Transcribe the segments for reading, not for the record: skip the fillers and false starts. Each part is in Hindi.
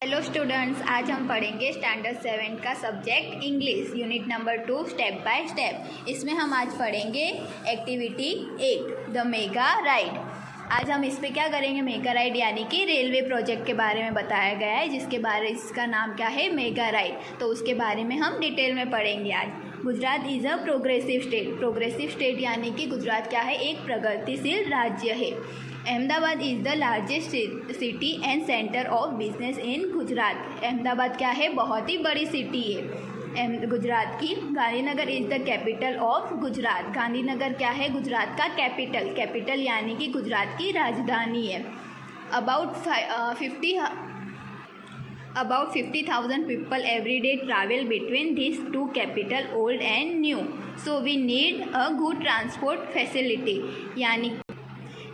हेलो स्टूडेंट्स, आज हम पढ़ेंगे स्टैंडर्ड 7 का subject English unit number 2 step by step. इसमें हम आज पढ़ेंगे एक्टिविटी 8 द मेगा राइड। आज हम इस पे क्या करेंगे, मेगा राइड यानी कि रेलवे प्रोजेक्ट के बारे में बताया गया है, इसका नाम क्या है, मेगा राइड। तो उसके बारे में हम डिटेल में पढ़ेंगे आज। Gujarat is a progressive state. Progressive state यानी कि गुजरात क्या है, एक प्रगतिशील राज्य है। Ahmedabad is the largest city and centre of business in Gujarat. Ahmedabad क्या है, बहुत ही बड़ी सिटी है गुजरात की। Gandhinagar is the capital of Gujarat. Gandhinagar क्या है, गुजरात का कैपिटल यानी कि गुजरात की राजधानी है। About 50,000 people every day travel between these two capital, old and new. So we need a good transport facility.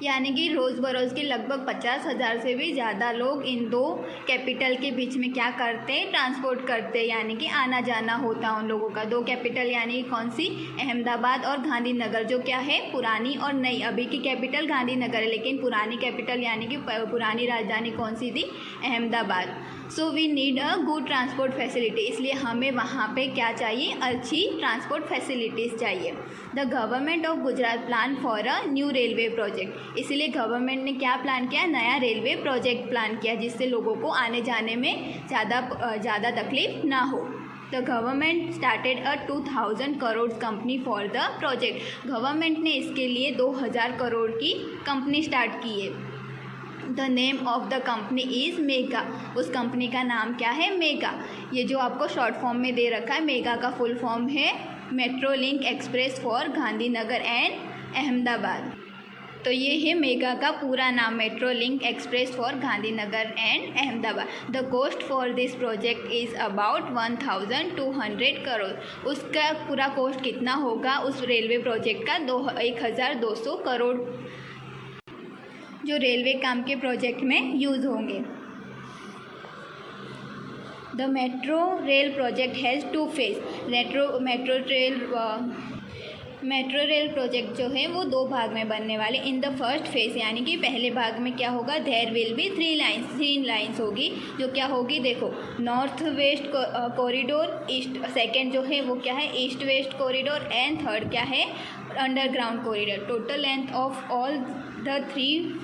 यानी कि रोज़ बरोज़ के लगभग 50,000 से भी ज़्यादा लोग इन दो कैपिटल के बीच में क्या करते हैं, ट्रांसपोर्ट करते हैं, यानी कि आना जाना होता है उन लोगों का। दो कैपिटल यानी कौन सी, अहमदाबाद और गांधीनगर, जो क्या है पुरानी और नई। अभी की कैपिटल गांधीनगर है, लेकिन पुरानी कैपिटल यानी कि पुरानी राजधानी कौन सी थी, Ahmedabad. So we need a good transport facility. इसलिए हमें वहाँ पे क्या चाहिए, अच्छी ट्रांसपोर्ट फैसिलिटीज़ चाहिए। The government of Gujarat plan for a new railway project. इसलिए गवर्नमेंट ने क्या प्लान किया, नया रेलवे प्रोजेक्ट प्लान किया, जिससे लोगों को आने जाने में ज़्यादा तकलीफ ना हो। The government started a 2,000 crore company for the project. Government ने इसके लिए 2,000 करोड़ की कंपनी स्टार्ट की है। The name of the company is mega. उस कंपनी का नाम क्या है, मेगा। ये जो आपको शॉर्ट फॉर्म में दे रखा है, मेगा का फुल फॉर्म है metro link express for Gandhinagar and Ahmedabad. तो ये है मेगा का पूरा नाम, metro link express for Gandhinagar and Ahmedabad. The cost for this project is about 1,200 crore. उसका पूरा कॉस्ट कितना होगा उस रेलवे प्रोजेक्ट का, 1,200 करोड़, जो रेलवे काम के प्रोजेक्ट में यूज़ होंगे। The metro rail project has 2 phase. Metro rail project जो है वो 2 भाग में बनने वाले। इन द फर्स्ट फेज यानी कि पहले भाग में क्या होगा, देयर विल बी 3 लाइन्स होगी, जो क्या होगी, देखो, north west corridor, east, second जो है वो क्या है, east west corridor, and third क्या है, underground corridor. Total length of all the 3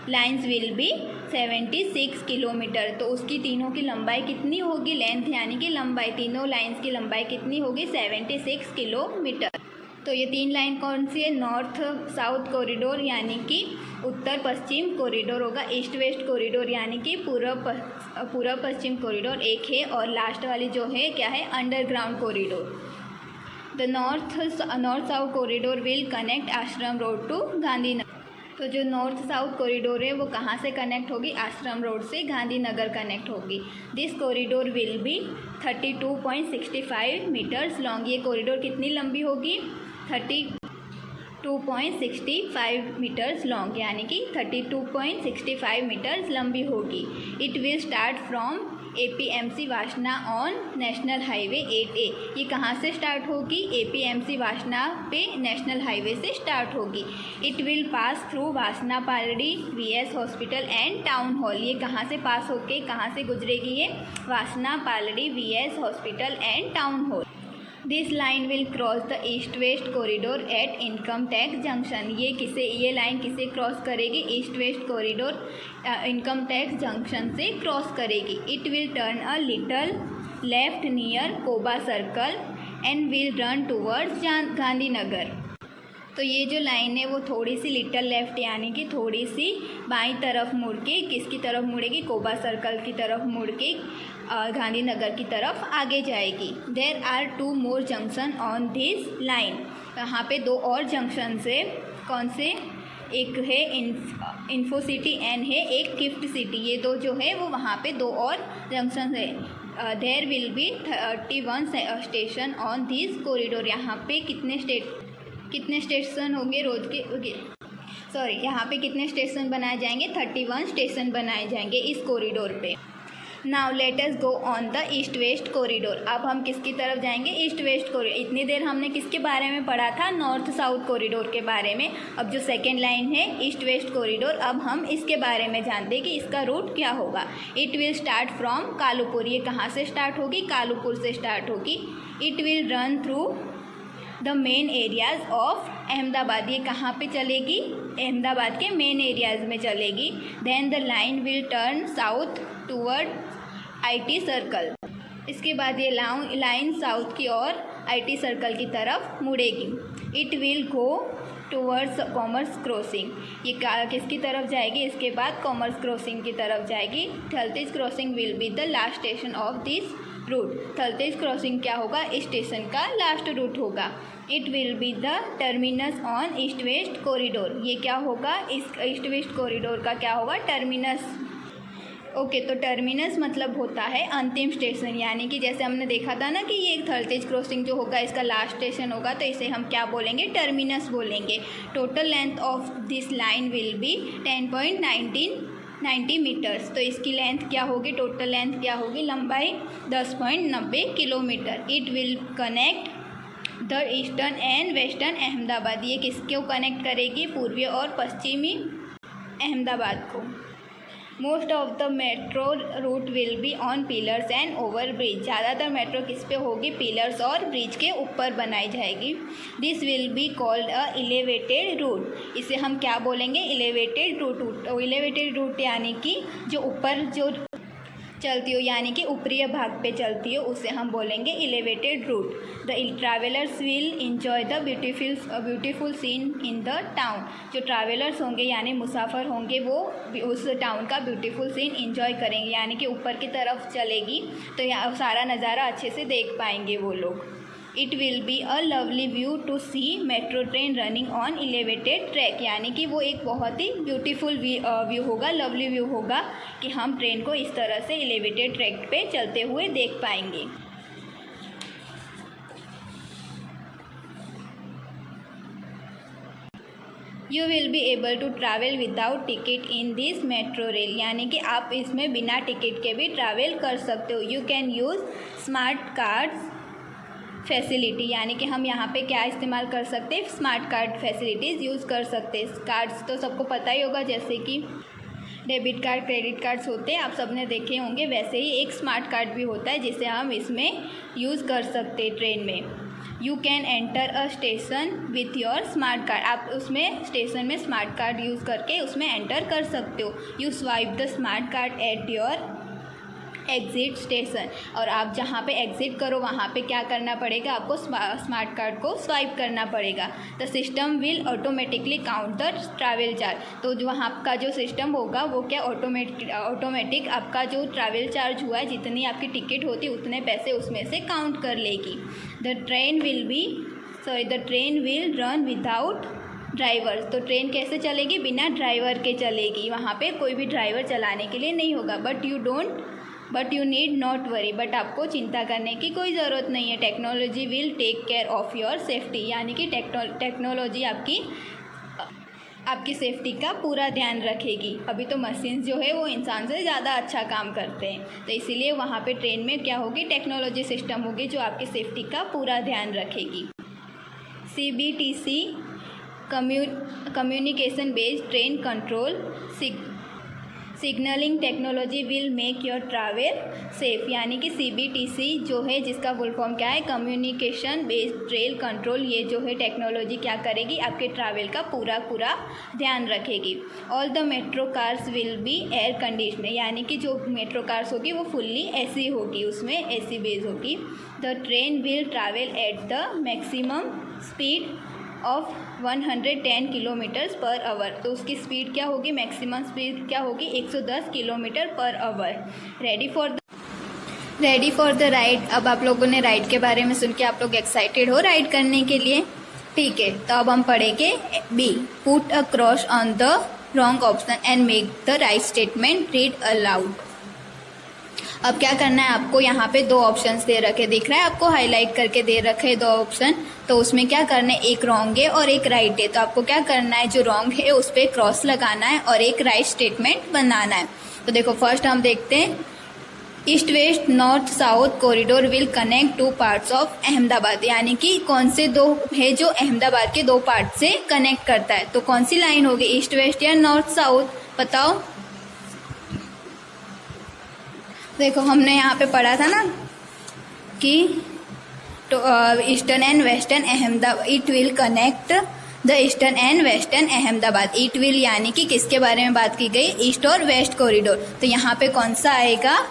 lines will be 76 kilometre. तो उसकी तीनों की लंबाई कितनी होगी, लेंथ यानी कि लंबाई, तीनों लाइन्स की लंबाई कितनी होगी, 76 किलोमीटर। तो ये 3 लाइन कौन सी है, नॉर्थ साउथ कॉरिडोर यानी कि उत्तर पश्चिम कॉरिडोर होगा, ईस्ट वेस्ट कॉरिडोर यानी कि पूर्व पश्चिम कॉरिडोर एक है, और लास्ट वाली जो है क्या है, underground corridor. The north south corridor will connect आश्रम रोड टू गांधीनगर। तो जो नॉर्थ साउथ कॉरिडोर है वो कहाँ से कनेक्ट होगी, आश्रम रोड से गांधीनगर कनेक्ट होगी। This corridor will be 32.65 metres long. ये कॉरिडोर कितनी लंबी होगी, 32.65 मीटर्स लॉन्ग, यानी कि 32.65 मीटर्स लंबी होगी। It will start from APMC वासना ऑन नेशनल हाईवे 8A। ये कहाँ से स्टार्ट होगी, APMC वासना पे नेशनल हाईवे से स्टार्ट होगी। इट विल पास थ्रू वासना Paldi, VS hospital and town hall. ये कहाँ से पास होके कहाँ से गुजरेगी, ये Vasna Paldi, VS hospital and town hall. This line will cross the east west corridor at income tax junction. ये लाइन किसे क्रॉस करेगी, east west corridor income tax junction से क्रॉस करेगी। It will turn a little left near Koba circle and will run towards Gandhinagar. तो ये जो लाइन है वो थोड़ी सी लिटल लेफ्ट यानी कि थोड़ी सी बाईं तरफ मुड़ के, किसकी तरफ मुड़ेगी, कोबा सर्कल की तरफ मुड़ के गांधीनगर की तरफ आगे जाएगी। There are 2 more junction on this line. यहाँ पे 2 और जंक्शन है, कौन से, एक है इन्फो सिटी एंड है एक गिफ्ट सिटी। ये 2 जो है वो वहाँ पे 2 और जंक्शन है। There will be 31 station on this corridor. यहाँ पे कितने स्टेशन होंगे रोज के, यहाँ पे कितने स्टेशन बनाए जाएंगे, 31 स्टेशन बनाए जाएंगे इस कॉरिडोर पे। Now let us go on the east west corridor. अब हम किसकी तरफ जाएंगे? East west corridor. इतनी देर हमने किसके बारे में पढ़ा था? नॉर्थ साउथ कॉरिडोर के बारे में। अब जो सेकेंड लाइन है ईस्ट वेस्ट कॉरिडोर, अब हम इसके बारे में जानते हैं कि इसका रूट क्या होगा। It will start from Kalupur. ये कहाँ से स्टार्ट होगी? कालूपुर से स्टार्ट होगी। It will run through the main areas of Ahmedabad. ये कहाँ पे चलेगी? अहमदाबाद के मेन एरियाज में चलेगी। Then the line will turn south toward IT circle. इसके बाद ये लाइन साउथ की ओर IT सर्कल की तरफ मुड़ेगी। It will go towards commerce crossing. ये किसकी तरफ जाएगी? इसके बाद कॉमर्स क्रॉसिंग की तरफ जाएगी। Thaltej crossing will be the last station of this route. Thaltej crossing क्या होगा? इस स्टेशन का लास्ट रूट होगा। It will be the terminus on east west corridor. ये क्या होगा? इस ईस्ट वेस्ट कॉरिडोर का क्या होगा? टर्मिनस। ओके, तो टर्मिनस मतलब होता है अंतिम स्टेशन, यानी कि जैसे हमने देखा था ना कि ये थलतेज क्रॉसिंग जो होगा इसका लास्ट स्टेशन होगा, तो इसे हम क्या बोलेंगे? टर्मिनस बोलेंगे। Total length of this line will be 10.90 metres. तो इसकी लेंथ क्या होगी? टोटल लेंथ क्या होगी? लंबाई 10.90 kilometre. It will connect the eastern and western Ahmedabad. ये किसको कनेक्ट करेगी? पूर्वी और पश्चिमी अहमदाबाद को। Most of the metro route will be on pillars and over bridge. ज़्यादातर मेट्रो किस पे होगी? पिलर्स और ब्रिज के ऊपर बनाई जाएगी। This will be called a elevated route. इसे हम क्या बोलेंगे? Elevated root. एलिवेटेड रूट यानी कि जो ऊपर जो चलती हो, यानी कि ऊपरी भाग पे चलती हो, उसे हम बोलेंगे elevated route. The travellers will enjoy the beautiful scene in the town. जो ट्रैवलर्स होंगे यानी मुसाफिर होंगे वो उस टाउन का ब्यूटीफुल सीन इंजॉय करेंगे, यानी कि ऊपर की तरफ चलेगी तो यहाँ सारा नज़ारा अच्छे से देख पाएंगे वो लोग। It will be a lovely view to see metro train running on elevated track. यानी कि वो एक बहुत ही ब्यूटीफुल व्यू होगा, लवली व्यू होगा कि हम ट्रेन को इस तरह से एलिवेटेड ट्रैक पे चलते हुए देख पाएंगे। You will be able to travel without ticket in this metro rail. यानी कि आप इसमें बिना टिकट के भी ट्रैवल कर सकते हो। You can use smart cards facility. यानी कि हम यहाँ पे क्या इस्तेमाल कर सकते हैं? स्मार्ट कार्ड फैसिलिटीज़ यूज़ कर सकते हैं। कार्ड्स तो सबको पता ही होगा, जैसे कि डेबिट कार्ड, क्रेडिट कार्ड्स होते हैं, आप सबने देखे होंगे। वैसे ही एक स्मार्ट कार्ड भी होता है जिसे हम इसमें यूज़ कर सकते हैं ट्रेन में। You can enter a station with your smart card. आप उसमें स्टेशन में स्मार्ट कार्ड यूज़ करके उसमें एंटर कर सकते हो। You swipe the smart card at your exit station. और आप जहाँ पे एग्ज़िट करो वहाँ पे क्या करना पड़ेगा? आपको स्मार्ट कार्ड को स्वाइप करना पड़ेगा। The system will automatically count the travel charge. तो जो वहाँ का जो सिस्टम होगा वो क्या ऑटोमेटिक आपका जो ट्रैवल चार्ज हुआ है, जितनी आपकी टिकट होती है उतने पैसे उसमें से काउंट कर लेगी। The train will run without driver. तो ट्रेन कैसे चलेगी? बिना ड्राइवर के चलेगी। वहाँ पे कोई भी ड्राइवर चलाने के लिए नहीं होगा। But you need not worry. But आपको चिंता करने की कोई ज़रूरत नहीं है। Technology will take care of your safety. यानी कि टेक्नोलॉजी आपकी सेफ्टी का पूरा ध्यान रखेगी। अभी तो मशीन्स जो है वो इंसान से ज़्यादा अच्छा काम करते हैं, तो इसीलिए वहाँ पे ट्रेन में क्या होगी? टेक्नोलॉजी सिस्टम होगी जो आपकी सेफ्टी का पूरा ध्यान रखेगी। CBTC communication based train control signalling technology will make your travel safe. यानी कि CBTC जो है, जिसका फुल फॉर्म क्या है? Communication based train control. ये जो है टेक्नोलॉजी क्या करेगी? आपके ट्रैवल का पूरा ध्यान रखेगी। All the metro cars will be air conditioner. यानी कि जो मेट्रो कार्स होगी वो फुल्ली AC होगी, उसमें AC बेस होगी। The train will travel at the maximum speed of 110 kilometres per hour. तो उसकी स्पीड क्या होगी? मैक्सिमम स्पीड क्या होगी? 110 kilometre per hour. Ready for the ride. अब आप लोगों ने राइड के बारे में सुन के आप लोग एक्साइटेड हो राइड करने के लिए? ठीक है, तो अब हम पढ़ेंगे B। Put a cross on the wrong option and make the right statement read aloud. अब क्या करना है आपको? यहाँ पे दो ऑप्शंस दे रखे, दिख रहा है आपको? हाईलाइट करके दे रखे हैं दो ऑप्शन। तो उसमें क्या करना है? एक रॉन्ग है और एक राइट है। तो आपको क्या करना है? जो रॉन्ग है उस पर क्रॉस लगाना है और एक राइट स्टेटमेंट बनाना है। तो देखो, फर्स्ट हम देखते हैं east west north south corridor will connect two parts of Ahmedabad, यानी कि कौन से दो है जो अहमदाबाद के दो पार्ट से कनेक्ट करता है। तो कौन सी लाइन होगी, ईस्ट वेस्ट या नॉर्थ साउथ, बताओ। देखो हमने यहाँ पे पढ़ा था ना कि eastern and western Ahmedabad, it will connect the eastern and western Ahmedabad. It will यानी कि किसके बारे में बात की गई, ईस्ट और वेस्ट कॉरिडोर। तो यहाँ पे कौन सा आएगा,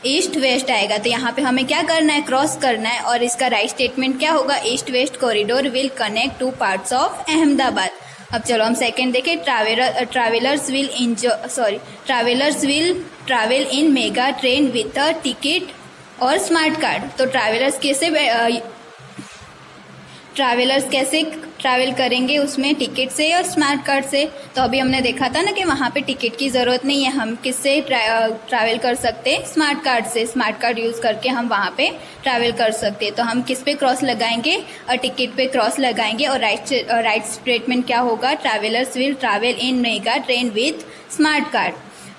ईस्ट वेस्ट आएगा। तो यहाँ पे हमें क्या करना है, क्रॉस करना है। और इसका राइट स्टेटमेंट क्या होगा, east west corridor will connect two parts of Ahmedabad. अब चलो हम सेकंड देखें, travellers will travel in mega train with a ticket और स्मार्ट कार्ड। तो ट्रैवलर्स कैसे ट्रैवल करेंगे, उसमें टिकट से और स्मार्ट कार्ड से। तो अभी हमने देखा था ना कि वहाँ पे टिकट की ज़रूरत नहीं है, हम किससे ट्रैवल कर सकते हैं, स्मार्ट कार्ड से। स्मार्ट कार्ड यूज़ करके हम वहाँ पे ट्रैवल कर सकते हैं। तो हम किस पे क्रॉस लगाएंगे, और टिकट पे क्रॉस लगाएंगे। और राइट स्टेटमेंट क्या होगा, travellers will travel in mega train with smart card.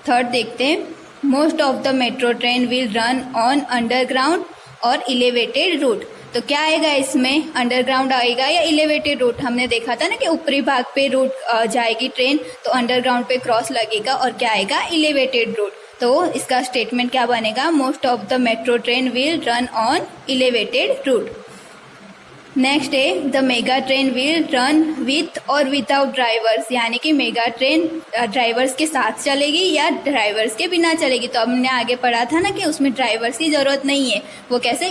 Third देखते हैं, most of the metro train will run on underground और एलिवेटेड रूट। तो क्या आएगा इसमें, अंडरग्राउंड आएगा या एलिवेटेड रूट। हमने देखा था ना कि ऊपरी भाग पे रूट जाएगी ट्रेन, तो अंडरग्राउंड पे क्रॉस लगेगा। और क्या आएगा, एलिवेटेड रूट। तो इसका स्टेटमेंट क्या बनेगा, most of the metro train will run on elevated route. Next है, the mega train will run with और विदाउट ड्राइवर्स, यानी कि मेगा ट्रेन ड्राइवर्स के साथ चलेगी या ड्राइवर्स के बिना चलेगी। तो हमने आगे पढ़ा था ना कि उसमें ड्राइवर्स की ज़रूरत नहीं है, वो कैसे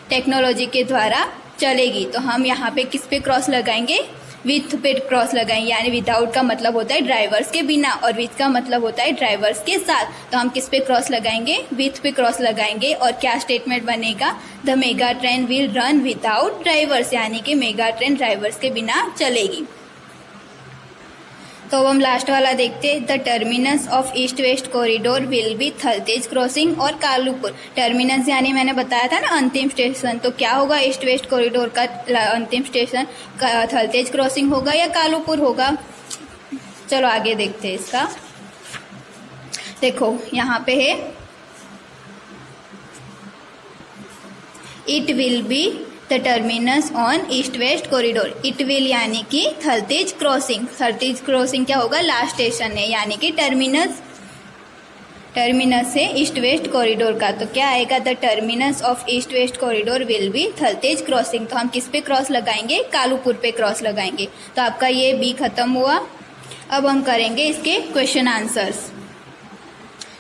टेक्नोलॉजी के द्वारा चलेगी। तो हम यहाँ पे किस पे क्रॉस लगाएंगे, विथ पे क्रॉस लगाएंगे। यानी विदाउट का मतलब होता है ड्राइवर्स के बिना, और विथ का मतलब होता है ड्राइवर्स के साथ। तो हम किस पे क्रॉस लगाएंगे, विथ पे क्रॉस लगाएंगे। और क्या स्टेटमेंट बनेगा, the mega train will run without drivers, यानी कि मेगा ट्रेन ड्राइवर्स के बिना चलेगी। तो हम लास्ट वाला देखते हैं, the terminus of east west corridor will B Thaltej crossing और कालूपुर। टर्मिनस यानी मैंने बताया था ना अंतिम स्टेशन, तो क्या होगा, ईस्ट वेस्ट कॉरिडोर का अंतिम स्टेशन थलतेज क्रॉसिंग होगा या कालूपुर होगा। चलो आगे देखते हैं इसका। देखो यहाँ पे है, it will be the terminus on east west corridor. It will यानी कि थलतेज क्रॉसिंग। थलतेज क्रॉसिंग क्या होगा, लास्ट स्टेशन है, यानी कि टर्मिनस है ईस्ट वेस्ट कॉरिडोर का। तो क्या आएगा, the terminus of east west corridor will B Thaltej crossing. तो हम किस पे क्रॉस लगाएंगे, कालूपुर पे क्रॉस लगाएंगे। तो आपका ये बी खत्म हुआ। अब हम करेंगे इसके क्वेश्चन आंसर्स।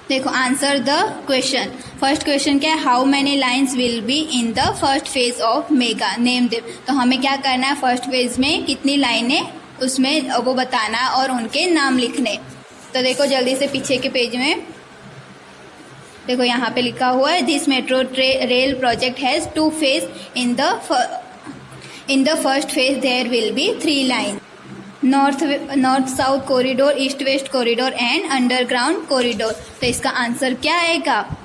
देखो, answer the question. First question क्या है, how many lines will be in the first phase of mega, name them. तो हमें क्या करना है, फर्स्ट फेज में कितनी लाइनें उसमें वो बताना और उनके नाम लिखने। तो देखो जल्दी से पीछे के पेज में देखो, यहाँ पे लिखा हुआ है, this metro rail project has 2 phase. In the first phase there will be 3 line, north south corridor, east west corridor and underground corridor. तो इसका आंसर क्या आएगा,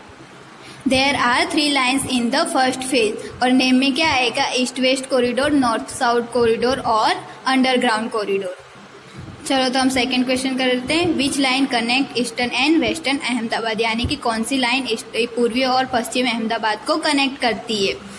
there are 3 lines in the first phase. और नेम में क्या आएगा, east west corridor, north south corridor और अंडरग्राउंड कॉरिडोर। चलो तो हम सेकंड क्वेश्चन करते हैं, which line connect eastern and western Ahmedabad, यानी कि कौन सी लाइन पूर्वी और पश्चिम अहमदाबाद को कनेक्ट करती है।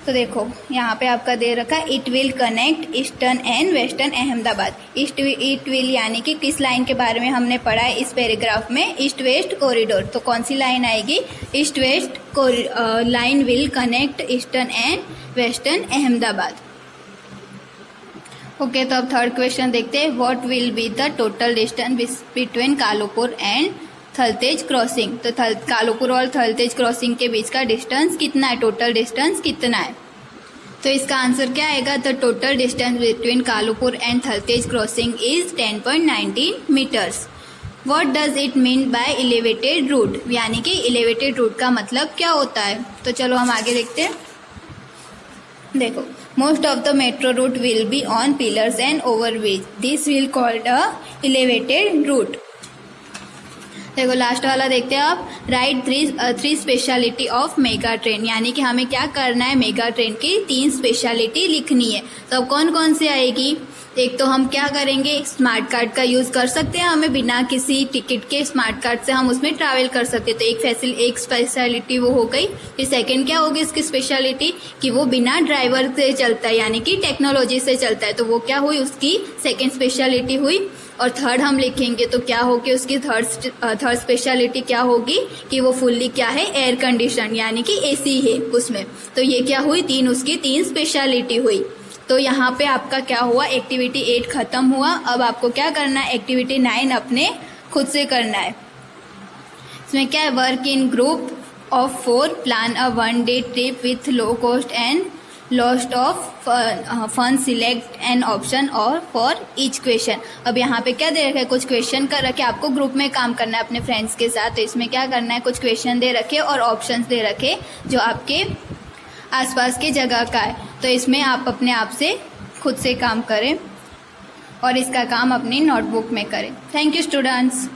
तो देखो यहाँ पे आपका दे रखा है, it will connect eastern and western Ahmedabad. It will यानी कि किस लाइन के बारे में हमने पढ़ा है इस पैराग्राफ में, ईस्ट वेस्ट कॉरिडोर। तो कौन सी लाइन आएगी, east west line will connect eastern and western Ahmedabad. Okay, तो अब थर्ड क्वेश्चन देखते हैं, what will be the total distance between Kalupur and Thaltej crossing. तो कालूपुर और थलतेज क्रॉसिंग के बीच का डिस्टेंस कितना है, टोटल डिस्टेंस कितना है। तो इसका आंसर क्या आएगा, the total distance between Kalupur and Thaltej crossing is 10.19 metres. What does it mean by elevated route, यानी कि एलिवेटेड रूट का मतलब क्या होता है। तो चलो हम आगे देखते हैं। देखो, most of the metro route will be on pillars and overbridge, this will called a elevated route. देखो लास्ट वाला देखते हैं आप, right 3 speciality of mega train, यानी कि हमें क्या करना है, मेगा ट्रेन की 3 स्पेशलिटी लिखनी है। तो अब कौन कौन सी आएगी, एक तो हम क्या करेंगे, स्मार्ट कार्ड का यूज़ कर सकते हैं, हमें बिना किसी टिकट के स्मार्ट कार्ड से हम उसमें ट्रैवल कर सकते हैं। तो एक स्पेशलिटी वो हो गई। फिर सेकंड क्या होगी इसकी स्पेशलिटी कि वो बिना ड्राइवर से चलता है, यानी कि टेक्नोलॉजी से चलता है। तो वो क्या हुई, उसकी सेकंड स्पेशलिटी हुई। और थर्ड हम लिखेंगे तो क्या होगी उसकी थर्ड स्पेशलिटी क्या होगी कि वो फुल्ली क्या है, एयर कंडीशन, यानी कि एसी है उसमें। तो ये क्या हुई, उसकी तीन स्पेशलिटी हुई। तो यहाँ पे आपका क्या हुआ, एक्टिविटी 8 खत्म हुआ। अब आपको क्या करना है, एक्टिविटी 9 अपने खुद से करना है। इसमें क्या है, work in group of 4, plan a 1 day trip with low cost and lost of fun, select an option और फॉर ईच क्वेश्चन। अब यहाँ पे क्या दे रखे, कुछ क्वेश्चन कर रखे, आपको ग्रुप में काम करना है अपने फ्रेंड्स के साथ। तो इसमें क्या करना है, कुछ क्वेश्चन दे रखे और ऑप्शंस दे रखे जो आपके आसपास के जगह का है। तो इसमें आप अपने आप से खुद से काम करें और इसका काम अपनी नोटबुक में करें। Thank you students.